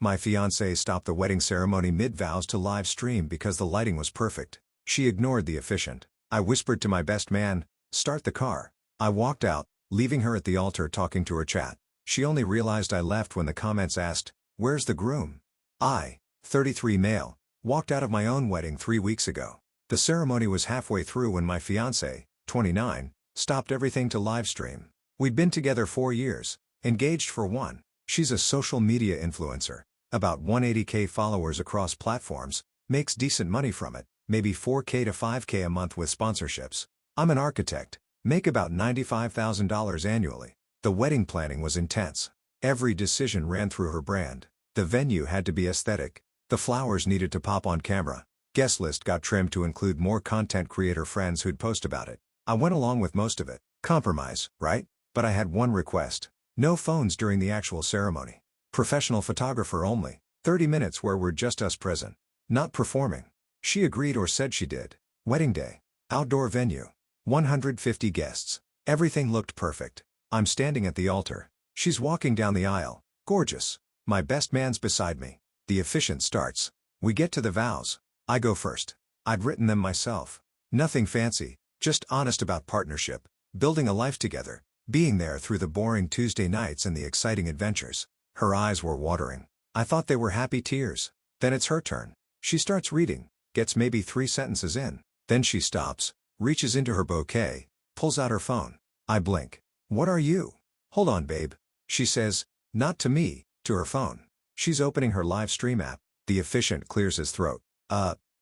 My fiancé stopped the wedding ceremony mid-vows to live stream because the lighting was perfect. She ignored the officiant. I whispered to my best man, "Start the car." I walked out, leaving her at the altar talking to her chat. She only realized I left when the comments asked, "Where's the groom?" I, 33 male, walked out of my own wedding 3 weeks ago. The ceremony was halfway through when my fiancé, 29, stopped everything to live stream. We'd been together 4 years, engaged for 1. She's a social media influencer, about 180K followers across platforms, makes decent money from it, maybe 4K to 5K a month with sponsorships. I'm an architect, make about $95,000 annually. The wedding planning was intense. Every decision ran through her brand. The venue had to be aesthetic. The flowers needed to pop on camera. Guest list got trimmed to include more content creator friends who'd post about it. I went along with most of it. Compromise, right? But I had one request. No phones during the actual ceremony. Professional photographer only. 30 minutes where we're just us present. Not performing. She agreed or said she did. Wedding day. Outdoor venue. 150 guests. Everything looked perfect. I'm standing at the altar. She's walking down the aisle. Gorgeous. My best man's beside me. The officiant starts. We get to the vows. I go first. I'd written them myself. Nothing fancy, just honest about partnership, building a life together, being there through the boring Tuesday nights and the exciting adventures. Her eyes were watering. I thought they were happy tears. Then it's her turn. She starts reading, gets maybe 3 sentences in. Then she stops, reaches into her bouquet, pulls out her phone. I blink. "What are you?" "Hold on, babe." She says, not to me, to her phone. She's opening her live stream app. The officiant clears his throat.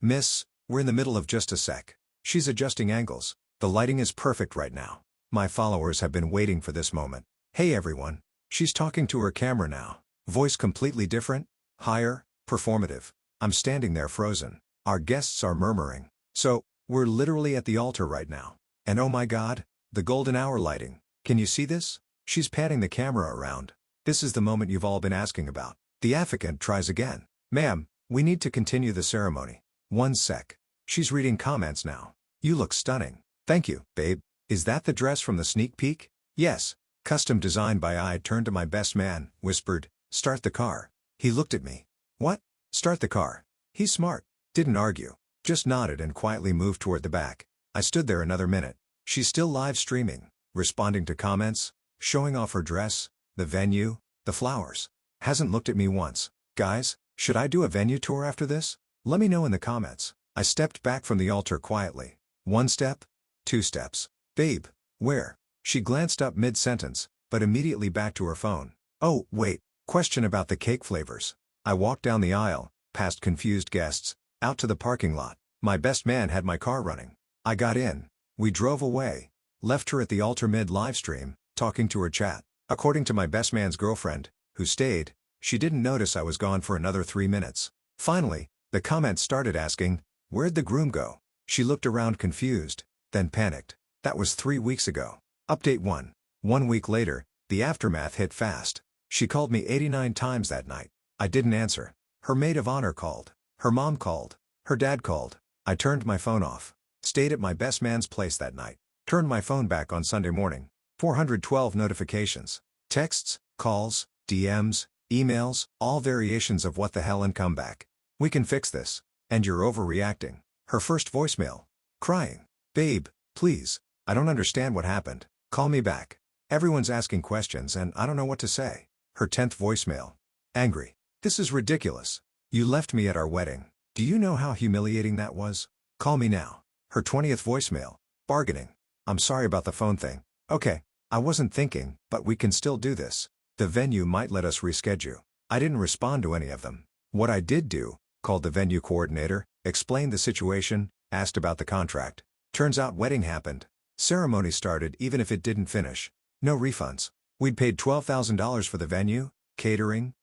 Miss, we're in the middle of just a sec." She's adjusting angles. The lighting is perfect right now. My followers have been waiting for this moment. "Hey everyone." She's talking to her camera now. Voice completely different, higher, performative. I'm standing there frozen. Our guests are murmuring. So, we're literally at the altar right now. And oh my God, the golden hour lighting. Can you see this? She's panning the camera around. This is the moment you've all been asking about. The applicant tries again. "Ma'am, we need to continue the ceremony." "1 sec." She's reading comments now. "You look stunning." "Thank you, babe. Is that the dress from the sneak peek?" "Yes." "Custom designed by." I turned to my best man, whispered, "Start the car." He looked at me. "What?" "Start the car." He's smart. Didn't argue. Just nodded and quietly moved toward the back. I stood there another minute. She's still live streaming, responding to comments, showing off her dress, the venue, the flowers. Hasn't looked at me once. "Guys, should I do a venue tour after this? Let me know in the comments." I stepped back from the altar quietly. 1 step, 2 steps. "Babe, where?" She glanced up mid-sentence, but immediately back to her phone. "Oh, wait, question about the cake flavors." I walked down the aisle, past confused guests, out to the parking lot. My best man had my car running. I got in. We drove away. Left her at the altar mid-livestream, talking to her chat. According to my best man's girlfriend, who stayed, she didn't notice I was gone for another 3 minutes. Finally, the comments started asking, "Where'd the groom go?" She looked around confused, then panicked. That was 3 weeks ago. Update 1. 1 week later, the aftermath hit fast. She called me 89 times that night. I didn't answer. Her maid of honor called. Her mom called. Her dad called. I turned my phone off. Stayed at my best man's place that night. Turned my phone back on Sunday morning. 412 notifications. Texts, calls, DMs, emails, all variations of what the hell and come back. "We can fix this. And you're overreacting." Her first voicemail. Crying. "Babe, please. I don't understand what happened. Call me back. Everyone's asking questions and I don't know what to say." Her 10th voicemail. Angry. "This is ridiculous. You left me at our wedding. Do you know how humiliating that was? Call me now." Her 20th voicemail. Bargaining. "I'm sorry about the phone thing. Okay, I wasn't thinking, but we can still do this. The venue might let us reschedule." I didn't respond to any of them. What I did do, called the venue coordinator, explained the situation, asked about the contract. Turns out wedding happened. Ceremony started even if it didn't finish. No refunds. We'd paid $12,000 for the venue, catering,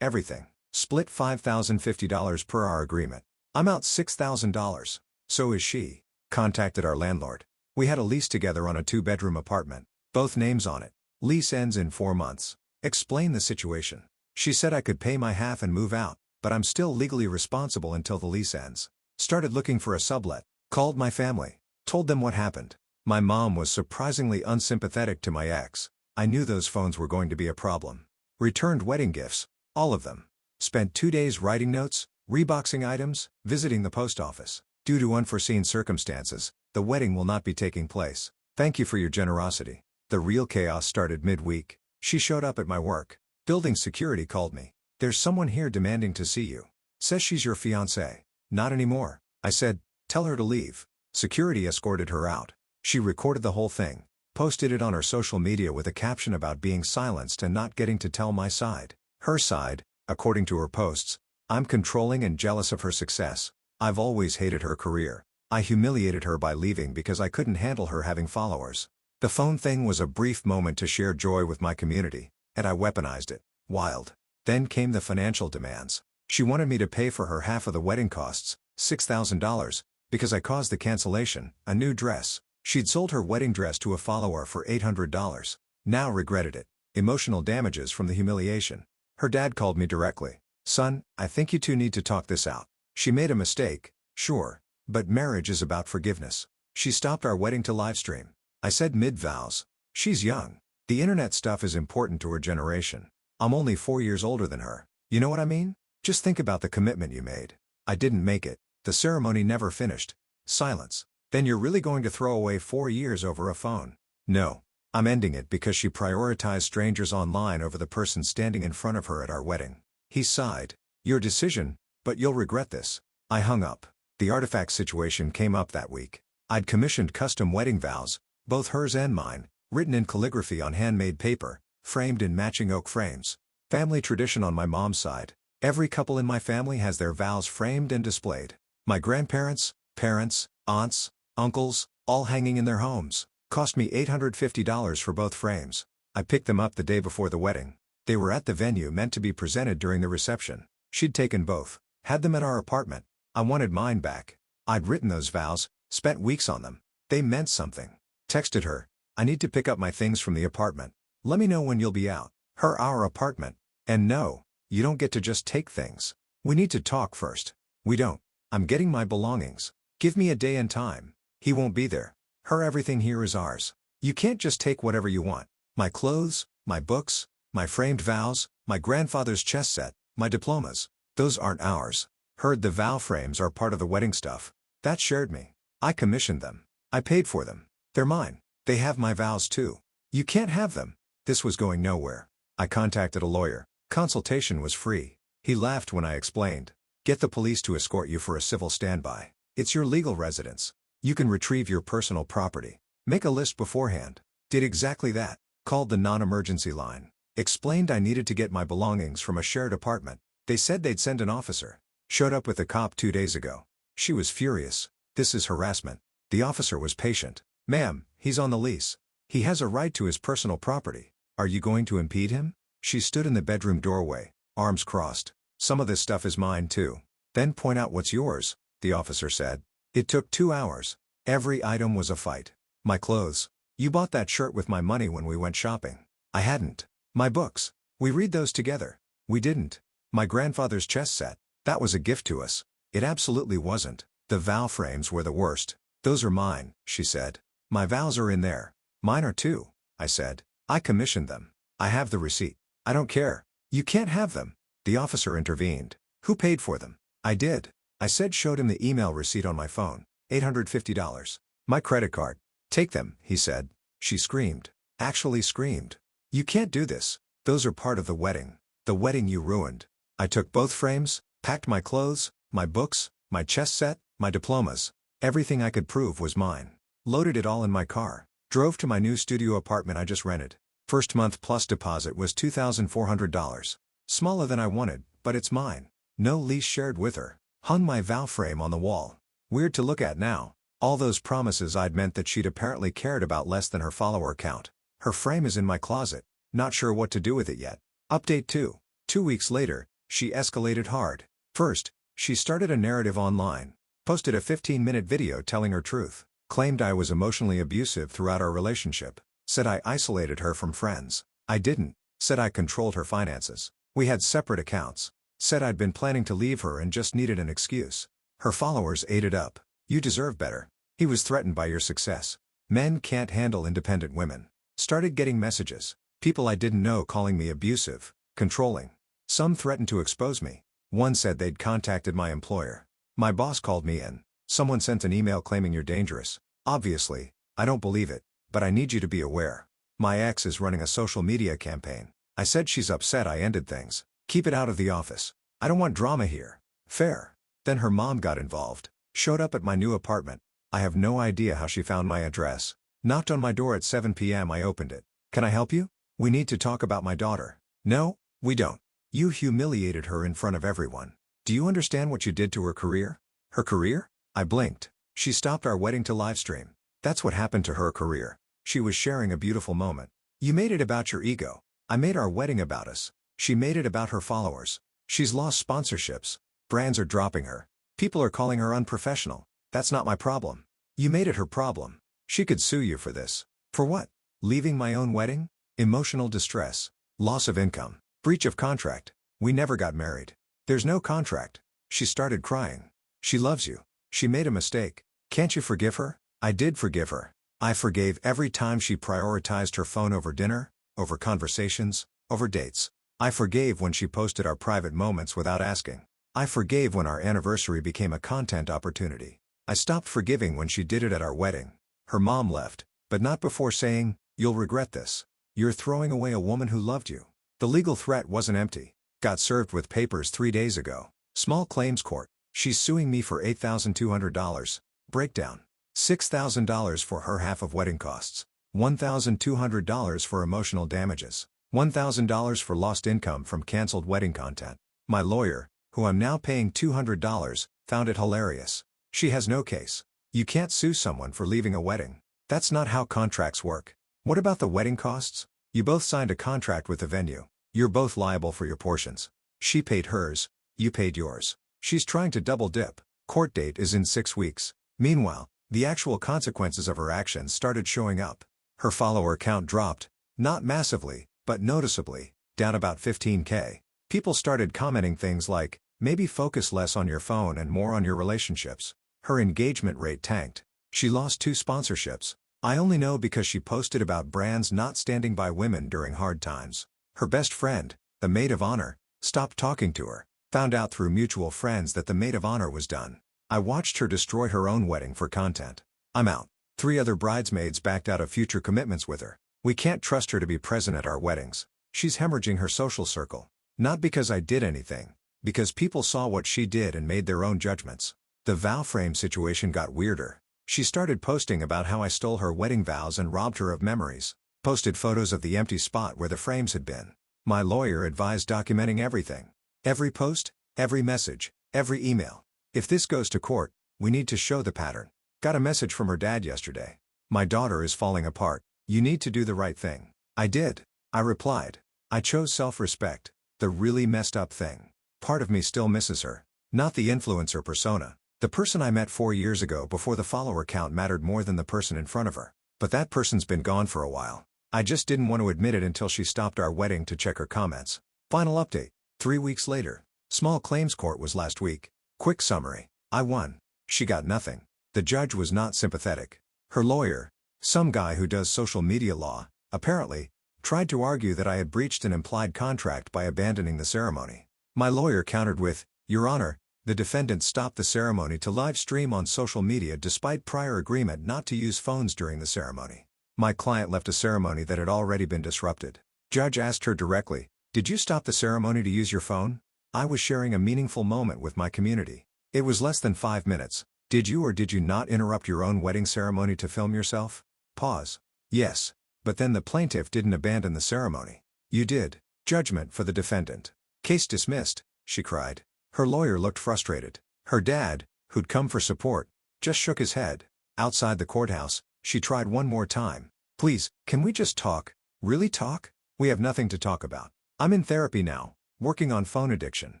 everything. Split $5,050 per our agreement. I'm out $6,000. So is she. Contacted our landlord. We had a lease together on a 2-bedroom apartment. Both names on it. Lease ends in 4 months. Explain the situation. She said I could pay my half and move out, but I'm still legally responsible until the lease ends. Started looking for a sublet. Called my family. Told them what happened. My mom was surprisingly unsympathetic to my ex. I knew those phones were going to be a problem. Returned wedding gifts. All of them. Spent 2 days writing notes, reboxing items, visiting the post office. Due to unforeseen circumstances, the wedding will not be taking place. Thank you for your generosity. The real chaos started midweek. She showed up at my work. Building security called me. There's someone here demanding to see you. Says she's your fiancé. Not anymore. I said, tell her to leave. Security escorted her out. She recorded the whole thing, posted it on her social media with a caption about being silenced and not getting to tell my side. Her side, according to her posts: I'm controlling and jealous of her success. I've always hated her career. I humiliated her by leaving because I couldn't handle her having followers. The phone thing was a brief moment to share joy with my community, and I weaponized it. Wild. Then came the financial demands. She wanted me to pay for her half of the wedding costs, $6,000, because I caused the cancellation, a new dress. She'd sold her wedding dress to a follower for $800. Now regretted it. Emotional damages from the humiliation. Her dad called me directly. Son, I think you two need to talk this out. She made a mistake, sure, but marriage is about forgiveness. She stopped our wedding to livestream. I said mid-vows. She's young. The internet stuff is important to her generation. I'm only 4 years older than her. You know what I mean? Just think about the commitment you made. I didn't make it. The ceremony never finished. Silence. Then you're really going to throw away 4 years over a phone? No. I'm ending it because she prioritized strangers online over the person standing in front of her at our wedding. He sighed. Your decision, but you'll regret this. I hung up. The artifact situation came up that week. I'd commissioned custom wedding vows, both hers and mine, written in calligraphy on handmade paper, framed in matching oak frames. Family tradition on my mom's side. Every couple in my family has their vows framed and displayed. My grandparents, parents, aunts, uncles, all hanging in their homes. Cost me $850 for both frames. I picked them up the day before the wedding. They were at the venue meant to be presented during the reception. She'd taken both. Had them at our apartment. I wanted mine back. I'd written those vows, spent weeks on them. They meant something. Texted her, I need to pick up my things from the apartment. Let me know when you'll be out. Our apartment. And no, you don't get to just take things. We need to talk first. We don't. I'm getting my belongings. Give me a day and time. He won't be there. Everything here is ours. You can't just take whatever you want. My clothes, my books, my framed vows, my grandfather's chess set, my diplomas. Those aren't ours. The vow frames are part of the wedding stuff. That shared me. I commissioned them. I paid for them. They're mine. They have my vows too. You can't have them. This was going nowhere. I contacted a lawyer. Consultation was free. He laughed when I explained. Get the police to escort you for a civil standby. It's your legal residence. You can retrieve your personal property. Make a list beforehand. Did exactly that. Called the non-emergency line. Explained I needed to get my belongings from a shared apartment. They said they'd send an officer. Showed up with a cop 2 days ago. She was furious. This is harassment. The officer was patient. Ma'am, he's on the lease. He has a right to his personal property. Are you going to impede him? She stood in the bedroom doorway, arms crossed. Some of this stuff is mine too. Then point out what's yours, the officer said. It took 2 hours. Every item was a fight. My clothes. You bought that shirt with my money when we went shopping. I hadn't. My books. We read those together. We didn't. My grandfather's chess set. That was a gift to us. It absolutely wasn't. The vow frames were the worst. Those are mine, she said. My vows are in there. Mine are too, I said. I commissioned them. I have the receipt. I don't care. You can't have them. The officer intervened. Who paid for them? I did. I said, showed him the email receipt on my phone. $850. My credit card. Take them, he said. She screamed. Actually screamed. You can't do this. Those are part of the wedding. The wedding you ruined. I took both frames, packed my clothes, my books, my chess set, my diplomas. Everything I could prove was mine. Loaded it all in my car. Drove to my new studio apartment I just rented. First month plus deposit was $2,400. Smaller than I wanted, but it's mine. No lease shared with her. Hung my vow frame on the wall. Weird to look at now. All those promises I'd meant that she'd apparently cared about less than her follower count. Her frame is in my closet. Not sure what to do with it yet. Update 2. 2 weeks later, she escalated hard. First, she started a narrative online. Posted a 15-minute video telling her truth. Claimed I was emotionally abusive throughout our relationship. Said I isolated her from friends. I didn't. Said I controlled her finances. We had separate accounts. Said I'd been planning to leave her and just needed an excuse. Her followers ate it up. You deserve better. He was threatened by your success. Men can't handle independent women. Started getting messages. People I didn't know calling me abusive, controlling. Some threatened to expose me. One said they'd contacted my employer. My boss called me in. Someone sent an email claiming you're dangerous. Obviously, I don't believe it, but I need you to be aware. My ex is running a social media campaign. I said she's upset I ended things. Keep it out of the office. I don't want drama here. Fair. Then her mom got involved. Showed up at my new apartment. I have no idea how she found my address. Knocked on my door at 7 p.m. I opened it. Can I help you? We need to talk about my daughter. No, we don't. You humiliated her in front of everyone. Do you understand what you did to her career? Her career? I blinked. She stopped our wedding to livestream. That's what happened to her career. She was sharing a beautiful moment. You made it about your ego. I made our wedding about us. She made it about her followers. She's lost sponsorships. Brands are dropping her. People are calling her unprofessional. That's not my problem. You made it her problem. She could sue you for this. For what? Leaving my own wedding? Emotional distress. Loss of income. Breach of contract. We never got married. There's no contract. She started crying. She loves you. She made a mistake. Can't you forgive her? I did forgive her. I forgave every time she prioritized her phone over dinner, over conversations, over dates. I forgave when she posted our private moments without asking. I forgave when our anniversary became a content opportunity. I stopped forgiving when she did it at our wedding. Her mom left, but not before saying, "You'll regret this. You're throwing away a woman who loved you." The legal threat wasn't empty. Got served with papers 3 days ago. Small claims court. She's suing me for $8,200. Breakdown. $6,000 for her half of wedding costs. $1,200 for emotional damages. $1,000 for lost income from canceled wedding content. My lawyer, who I'm now paying $200, found it hilarious. She has no case. You can't sue someone for leaving a wedding. That's not how contracts work. What about the wedding costs? You both signed a contract with the venue. You're both liable for your portions. She paid hers, you paid yours. She's trying to double dip. Court date is in 6 weeks. Meanwhile, the actual consequences of her actions started showing up. Her follower count dropped, not massively, but noticeably, down about 15K. People started commenting things like, maybe focus less on your phone and more on your relationships. Her engagement rate tanked. She lost 2 sponsorships. I only know because she posted about brands not standing by women during hard times. Her best friend, the maid of honor, stopped talking to her. Found out through mutual friends that the maid of honor was done. I watched her destroy her own wedding for content. I'm out. 3 other bridesmaids backed out of future commitments with her. We can't trust her to be present at our weddings. She's hemorrhaging her social circle. Not because I did anything, because people saw what she did and made their own judgments. The vow frame situation got weirder. She started posting about how I stole her wedding vows and robbed her of memories. Posted photos of the empty spot where the frames had been. My lawyer advised documenting everything. Every post, every message, every email. If this goes to court, we need to show the pattern. Got a message from her dad yesterday. My daughter is falling apart. You need to do the right thing. I did. I replied. I chose self-respect. The really messed up thing. Part of me still misses her. Not the influencer persona. The person I met 4 years ago before the follower count mattered more than the person in front of her. But that person's been gone for a while. I just didn't want to admit it until she stopped our wedding to check her comments. Final update. 3 weeks later. Small claims court was last week. Quick summary. I won. She got nothing. The judge was not sympathetic. Her lawyer, some guy who does social media law, apparently, tried to argue that I had breached an implied contract by abandoning the ceremony. My lawyer countered with, "Your Honor, the defendant stopped the ceremony to live stream on social media despite prior agreement not to use phones during the ceremony. My client left a ceremony that had already been disrupted." Judge asked her directly, "Did you stop the ceremony to use your phone?" I was sharing a meaningful moment with my community. It was less than 5 minutes. Did you or did you not interrupt your own wedding ceremony to film yourself? Pause. Yes. But then the plaintiff didn't abandon the ceremony. You did. Judgment for the defendant. Case dismissed, she cried. Her lawyer looked frustrated. Her dad, who'd come for support, just shook his head. Outside the courthouse, she tried one more time. "Please, can we just talk? Really talk? We have nothing to talk about. I'm in therapy now, working on phone addiction.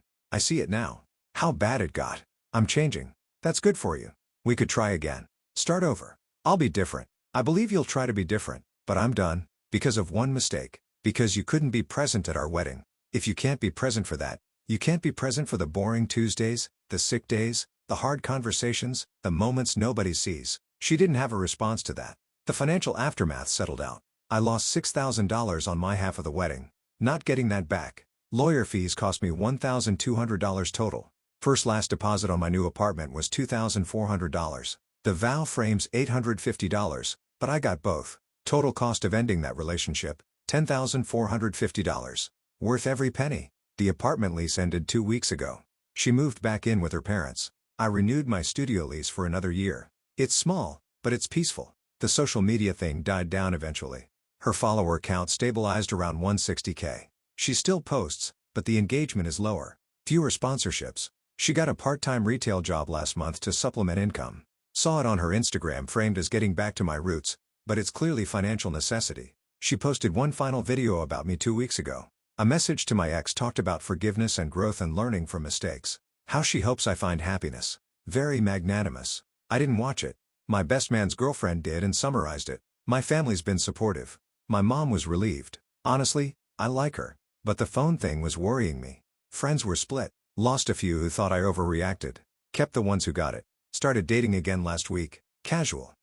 I see it now. How bad it got. I'm changing. That's good for you. We could try again. Start over. I'll be different. I believe you'll try to be different, but I'm done, because of one mistake. Because you couldn't be present at our wedding. If you can't be present for that, you can't be present for the boring Tuesdays, the sick days, the hard conversations, the moments nobody sees." She didn't have a response to that. The financial aftermath settled out. I lost $6,000 on my half of the wedding. Not getting that back. Lawyer fees cost me $1,200 total. First last deposit on my new apartment was $2,400. The vow frame's $850, but I got both. Total cost of ending that relationship, $10,450. Worth every penny. The apartment lease ended 2 weeks ago. She moved back in with her parents. I renewed my studio lease for another year. It's small, but it's peaceful. The social media thing died down eventually. Her follower count stabilized around 160K. She still posts, but the engagement is lower. Fewer sponsorships. She got a part-time retail job last month to supplement income. Saw it on her Instagram framed as getting back to my roots, but it's clearly financial necessity. She posted one final video about me 2 weeks ago. A message to my ex talked about forgiveness and growth and learning from mistakes. How she hopes I find happiness. Very magnanimous. I didn't watch it. My best man's girlfriend did and summarized it. My family's been supportive. My mom was relieved. Honestly, I like her. But the phone thing was worrying me. Friends were split. Lost a few who thought I overreacted. Kept the ones who got it. Started dating again last week. Casual.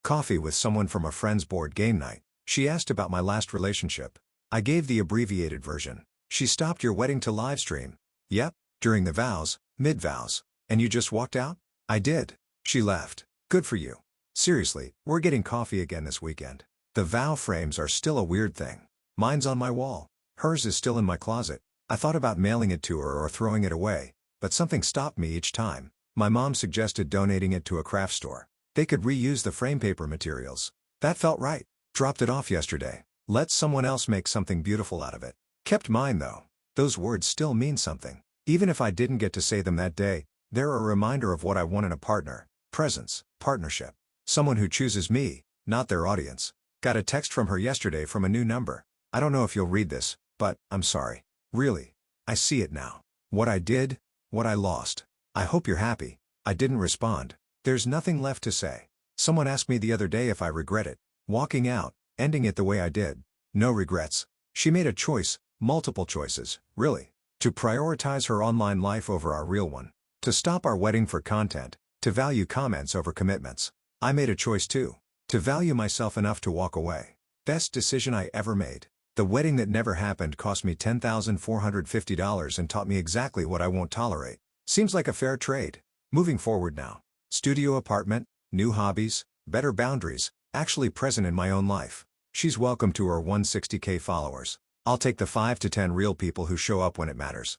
Coffee with someone from a friend's board game night. She asked about my last relationship. I gave the abbreviated version. She stopped your wedding to live stream. Yep, during the vows, mid-vows. And you just walked out? I did. She left. Good for you. Seriously, we're getting coffee again this weekend. The vow frames are still a weird thing. Mine's on my wall. Hers is still in my closet. I thought about mailing it to her or throwing it away, but something stopped me each time. My mom suggested donating it to a craft store. They could reuse the frame paper materials. That felt right. Dropped it off yesterday. Let someone else make something beautiful out of it. Kept mine though. Those words still mean something. Even if I didn't get to say them that day, they're a reminder of what I want in a partner. Presence, partnership. Someone who chooses me, not their audience. Got a text from her yesterday from a new number. I don't know if you'll read this, but I'm sorry. Really. I see it now. What I did, what I lost. I hope you're happy. I didn't respond. There's nothing left to say. Someone asked me the other day if I regret it. Walking out, ending it the way I did. No regrets. She made a choice, multiple choices, really. To prioritize her online life over our real one. To stop our wedding for content. To value comments over commitments. I made a choice too. To value myself enough to walk away. Best decision I ever made. The wedding that never happened cost me $10,450 and taught me exactly what I won't tolerate. Seems like a fair trade. Moving forward now. Studio apartment, new hobbies, better boundaries, actually present in my own life. She's welcome to her 160K followers. I'll take the 5 to 10 real people who show up when it matters.